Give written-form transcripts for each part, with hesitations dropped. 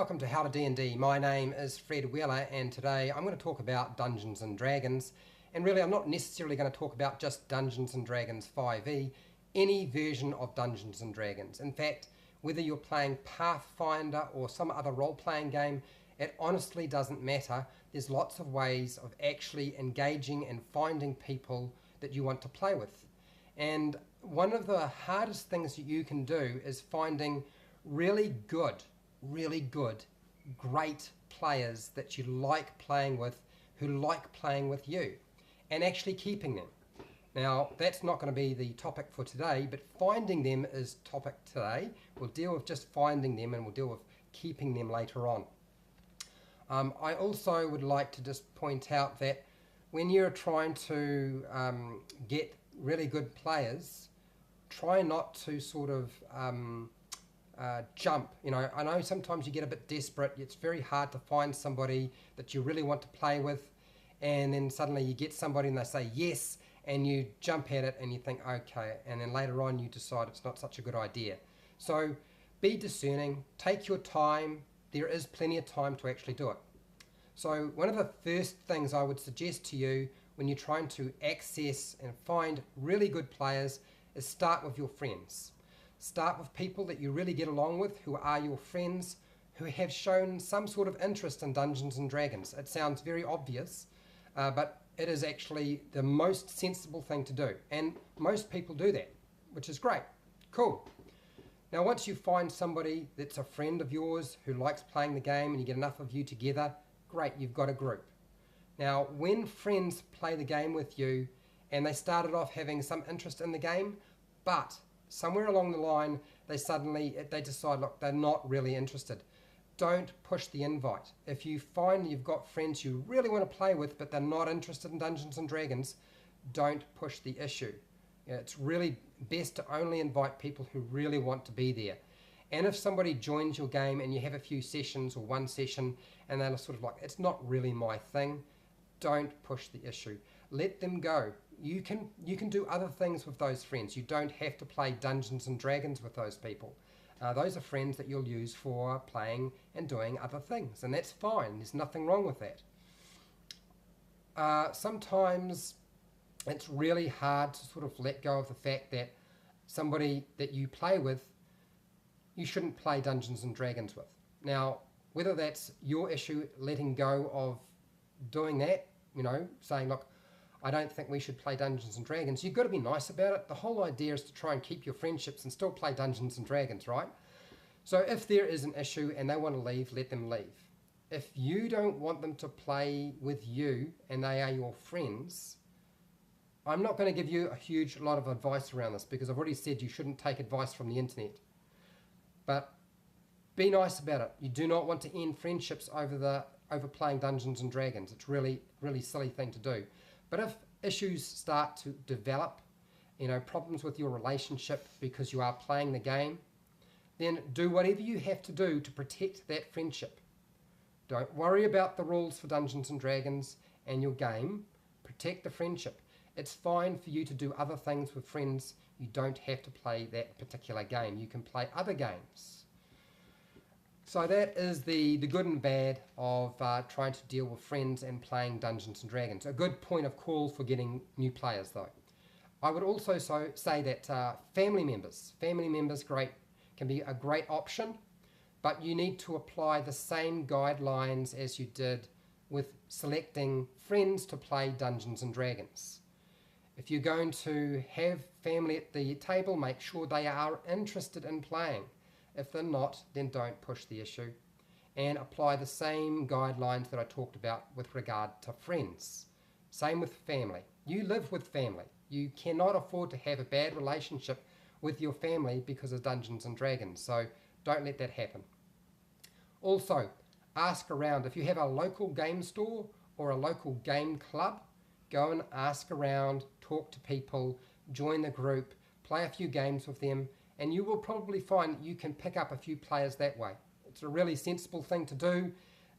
welcome to How to D&D. My name is Fred Wheeler and today I'm going to talk about Dungeons and Dragons, and really I'm not necessarily going to talk about just Dungeons and Dragons 5e, any version of Dungeons and Dragons. In fact, whether you're playing Pathfinder or some other role-playing game, it honestly doesn't matter. There's lots of ways of actually engaging and finding people that you want to play with. And one of the hardest things that you can do is finding really good, great players that you like playing with, who like playing with you, and actually keeping them. Now, that's not going to be the topic for today, but finding them is topic today. We'll deal with just finding them and we'll deal with keeping them later on. I also would like to just point out that when you're trying to get really good players, try not to sort of jump. You know, I know sometimes you get a bit desperate. It's very hard to find somebody that you really want to play with, and then suddenly you get somebody and they say yes, and you jump at it and you think okay, and then later on you decide it's not such a good idea. So be discerning, take your time. There is plenty of time to actually do it. So one of the first things I would suggest to you when you're trying to access and find really good players is start with your friends. Start with people that you really get along with, who are your friends, who have shown some sort of interest in Dungeons and Dragons. It sounds very obvious, but it is actually the most sensible thing to do. And most people do that, which is great. Cool. Now, once you find somebody that's a friend of yours who likes playing the game and you get enough of you together, great, you've got a group. Now, when friends play the game with you and they started off having some interest in the game, but somewhere along the line they decide, look, they're not really interested, don't push the invite. If you find you've got friends you really want to play with but they're not interested in Dungeons and Dragons, don't push the issue. It's really best to only invite people who really want to be there. And if somebody joins your game and you have a few sessions or one session and they're sort of like, it's not really my thing, don't push the issue. Let them go. You can do other things with those friends. You don't have to play Dungeons and Dragons with those people. Those are friends that you'll use for playing and doing other things, and that's fine. There's nothing wrong with that. Sometimes it's really hard to sort of let go of the fact that somebody that you play with, you shouldn't play Dungeons and Dragons with. Now, whether that's your issue, letting go of doing that, you know, saying, look, I don't think we should play Dungeons and Dragons. You've got to be nice about it. The whole idea is to try and keep your friendships and still play Dungeons and Dragons, right? So if there is an issue and they want to leave, let them leave. If you don't want them to play with you and they are your friends, I'm not going to give you a huge lot of advice around this because I've already said you shouldn't take advice from the internet. But be nice about it. You do not want to end friendships over playing Dungeons and Dragons. It's really silly thing to do. But if issues start to develop, you know, problems with your relationship because you are playing the game, then do whatever you have to do to protect that friendship. Don't worry about the rules for Dungeons and Dragons and your game. Protect the friendship. It's fine for you to do other things with friends. You don't have to play that particular game. You can play other games. So that is the good and bad of trying to deal with friends and playing Dungeons and Dragons. A good point of call for getting new players though. I would also say that family members, can be a great option, but you need to apply the same guidelines as you did with selecting friends to play Dungeons and Dragons. If you're going to have family at the table, make sure they are interested in playing. If they're not, then don't push the issue, and apply the same guidelines that I talked about with regard to friends. Same with family. You live with family. You cannot afford to have a bad relationship with your family because of Dungeons and Dragons, so don't let that happen. Also, ask around. If you have a local game store or a local game club, go and ask around, talk to people, join the group, play a few games with them, and you will probably find you can pick up a few players that way. It's a really sensible thing to do.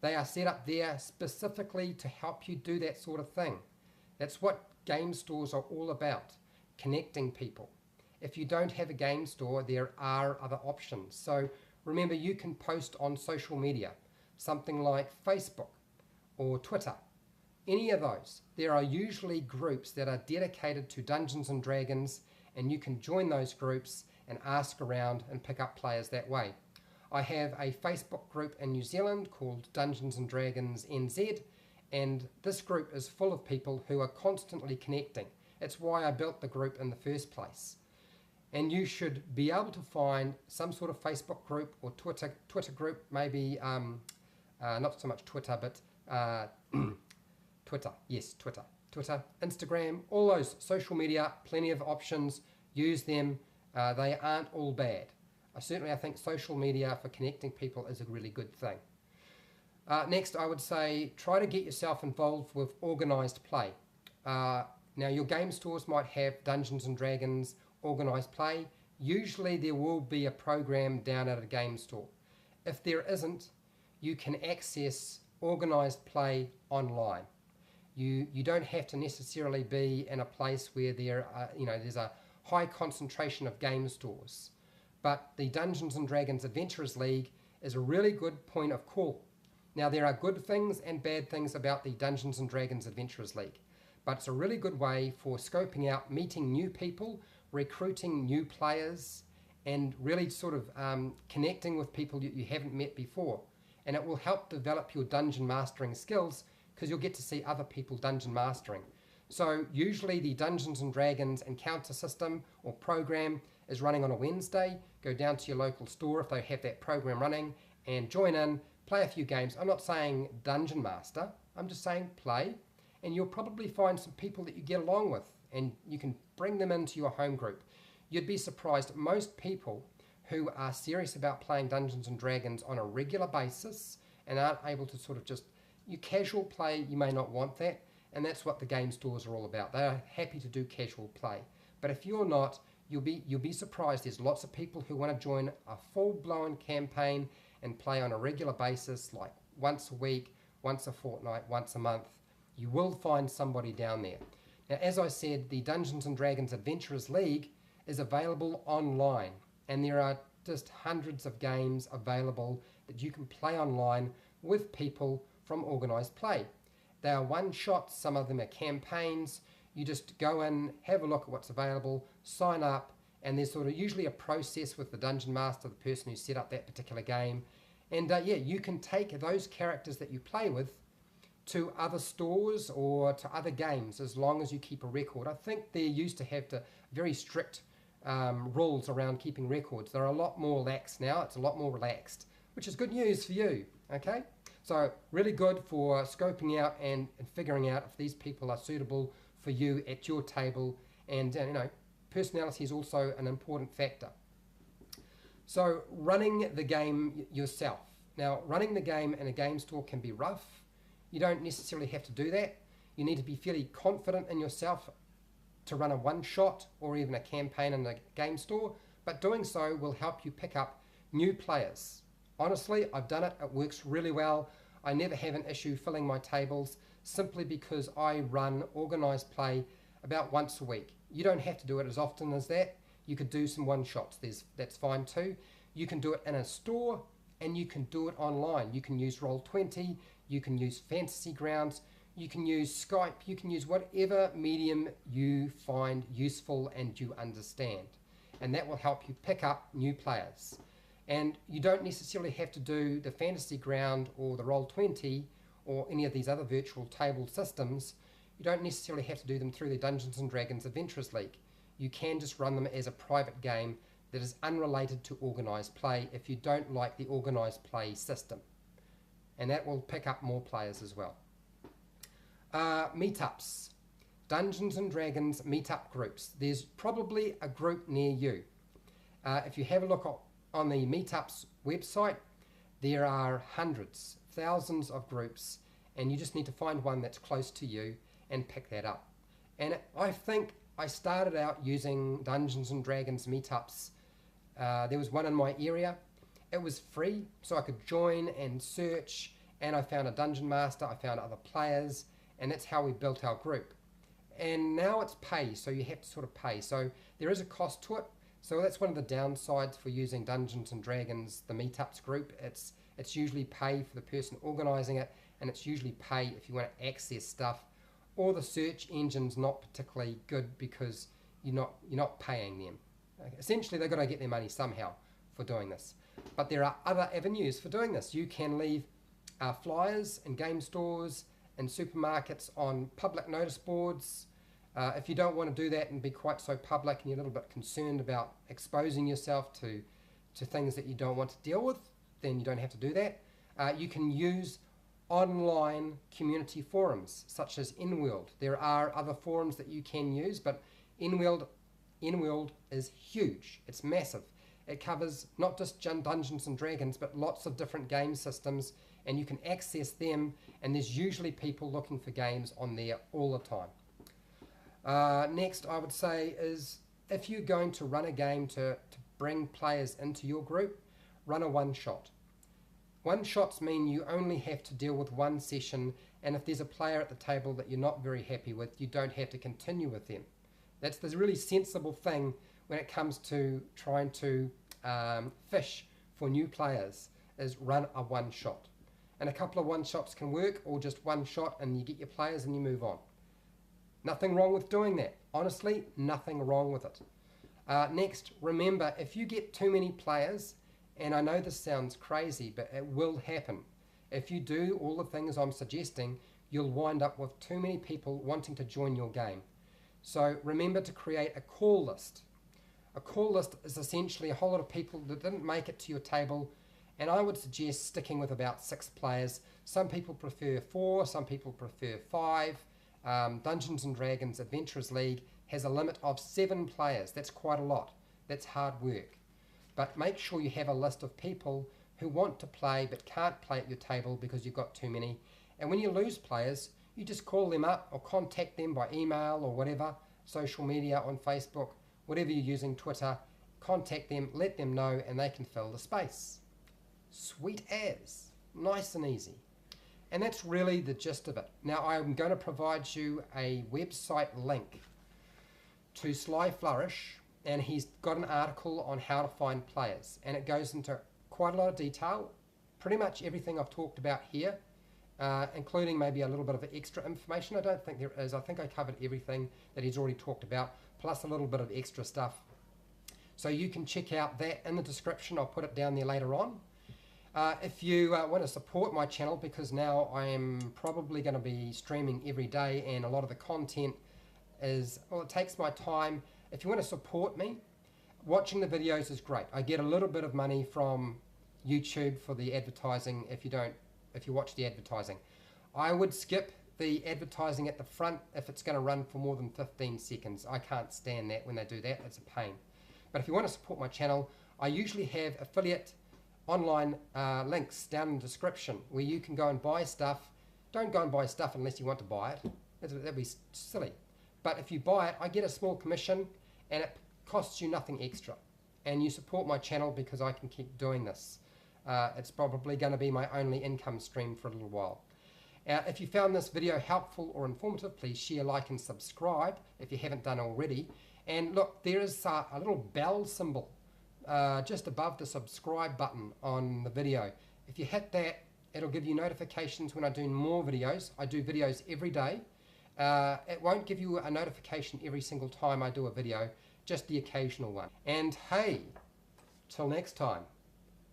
They are set up there specifically to help you do that sort of thing. That's what game stores are all about, connecting people. If you don't have a game store, there are other options. So remember you can post on social media, something like Facebook or Twitter. Any of those. There are usually groups that are dedicated to Dungeons and Dragons, and you can join those groups and ask around and pick up players that way. I have a Facebook group in New Zealand called Dungeons and Dragons NZ, and this group is full of people who are constantly connecting. It's why I built the group in the first place. And you should be able to find some sort of Facebook group or Twitter group, maybe not so much Twitter, but Twitter, yes, Twitter, Instagram, all those social media, plenty of options, use them. They aren't all bad. Certainly I think social media for connecting people is a really good thing. Next, I would say try to get yourself involved with organised play. Now your game stores might have Dungeons and Dragons organised play. Usually there will be a program down at a game store. If there isn't, you can access organised play online. You don't have to necessarily be in a place where there's a high concentration of game stores. But the Dungeons and Dragons Adventurers League is a really good point of call. Now there are good things and bad things about the Dungeons and Dragons Adventurers League, but it's a really good way for scoping out, meeting new people, recruiting new players, and really sort of connecting with people you haven't met before. And it will help develop your dungeon mastering skills because you'll get to see other people dungeon mastering. So usually the Dungeons and Dragons encounter system or program is running on a Wednesday. Go down to your local store if they have that program running and join in, play a few games. I'm not saying dungeon master, I'm just saying play. And you'll probably find some people that you get along with and you can bring them into your home group. You'd be surprised, most people who are serious about playing Dungeons and Dragons on a regular basis and aren't able to sort of just, you casual play, you may not want that, and that's what the game stores are all about. They are happy to do casual play. But if you're not, you'll be surprised. There's lots of people who want to join a full-blown campaign and play on a regular basis, like once a week, once a fortnight, once a month. You will find somebody down there. Now, as I said, the Dungeons and Dragons Adventurers League is available online, and there are just hundreds of games available that you can play online with people from organised play. They are one-shots, some of them are campaigns. You just go in, have a look at what's available, sign up, and there's sort of usually a process with the dungeon master, the person who set up that particular game. And you can take those characters that you play with to other stores or to other games as long as you keep a record. I think they used to have very strict rules around keeping records. They're a lot more lax now. It's a lot more relaxed, which is good news for you, okay? So really good for scoping out and figuring out if these people are suitable for you at your table. And personality is also an important factor. So running the game yourself. Now, running the game in a game store can be rough. You don't necessarily have to do that. You need to be fairly confident in yourself to run a one-shot or even a campaign in a game store, but doing so will help you pick up new players. Honestly, I've done it. It works really well. I never have an issue filling my tables simply because I run organised play about once a week. You don't have to do it as often as that. You could do some one-shots. That's fine too. You can do it in a store and you can do it online. You can use Roll20, you can use Fantasy Grounds, you can use Skype, you can use whatever medium you find useful and you understand. And that will help you pick up new players. And you don't necessarily have to do the Fantasy Ground or the Roll20 or any of these other virtual table systems. You don't necessarily have to do them through the Dungeons and Dragons Adventurers League. You can just run them as a private game that is unrelated to organised play if you don't like the organised play system. And that will pick up more players as well. Meetups. Dungeons and Dragons meetup groups. There's probably a group near you. If you have a look on the Meetups website, there are hundreds, thousands of groups, and you just need to find one that's close to you and pick that up. And I think I started out using Dungeons and Dragons meetups. There was one in my area. It was free, so I could join and search, and I found a dungeon master, I found other players, and that's how we built our group. And now it's pay, so you have to sort of pay. So there is a cost to it. So that's one of the downsides for using Dungeons and Dragons, the Meetups group. It's usually pay for the person organising it, and it's usually pay if you want to access stuff, or the search engine's not particularly good because you're not paying them. Essentially, they've got to get their money somehow for doing this. But there are other avenues for doing this. You can leave flyers in game stores and supermarkets on public notice boards. If you don't want to do that and be quite so public and you're a little bit concerned about exposing yourself to things that you don't want to deal with, then you don't have to do that. You can use online community forums such as InWorld. There are other forums that you can use, but InWorld is huge. It's massive. It covers not just Dungeons and Dragons, but lots of different game systems, and you can access them, and there's usually people looking for games on there all the time. Next, I would say is if you're going to run a game to bring players into your group, run a one-shot. One-shots mean you only have to deal with one session, and if there's a player at the table that you're not very happy with, you don't have to continue with them. That's the really sensible thing when it comes to trying to fish for new players, is run a one-shot. And a couple of one-shots can work, or just one shot and you get your players and you move on. Nothing wrong with doing that. Honestly, nothing wrong with it. Next, remember, if you get too many players, and I know this sounds crazy, but it will happen. If you do all the things I'm suggesting, you'll wind up with too many people wanting to join your game. So remember to create a call list. A call list is essentially a whole lot of people that didn't make it to your table, and I would suggest sticking with about 6 players. Some people prefer 4, some people prefer 5. Dungeons and Dragons Adventurers League has a limit of 7 players. That's quite a lot. That's hard work. But make sure you have a list of people who want to play but can't play at your table because you've got too many. And when you lose players, you just call them up or contact them by email or whatever, social media on Facebook, whatever you're using, Twitter, contact them, let them know, and they can fill the space. Sweet as. Nice and easy. And that's really the gist of it. Now I'm going to provide you a website link to Sly Flourish, and he's got an article on how to find players, and it goes into quite a lot of detail, pretty much everything I've talked about here, including maybe a little bit of extra information. I don't think there is. I think I covered everything that he's already talked about, plus a little bit of extra stuff. So you can check out that in the description. I'll put it down there later on. If you want to support my channel, because now I am probably going to be streaming every day, and a lot of the content is, well, it takes my time. If you want to support me, watching the videos is great. I get a little bit of money from YouTube for the advertising if you watch the advertising. I would skip the advertising at the front if it's going to run for more than 15 seconds. I can't stand that when they do that. It's a pain. But if you want to support my channel, I usually have affiliate online links down in the description where you can go and buy stuff. Don't go and buy stuff unless you want to buy it. That'd be silly. But if you buy it, I get a small commission, and it costs you nothing extra. And you support my channel because I can keep doing this. It's probably going to be my only income stream for a little while. If you found this video helpful or informative, please share, like, and subscribe if you haven't done already. And look, there is a little bell symbol just above the subscribe button on the video. If you hit that, it'll give you notifications when I do more videos. I do videos every day. It won't give you a notification every single time I do a video, just the occasional one. And hey, till next time,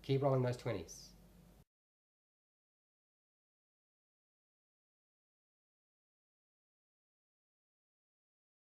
keep rolling those 20s.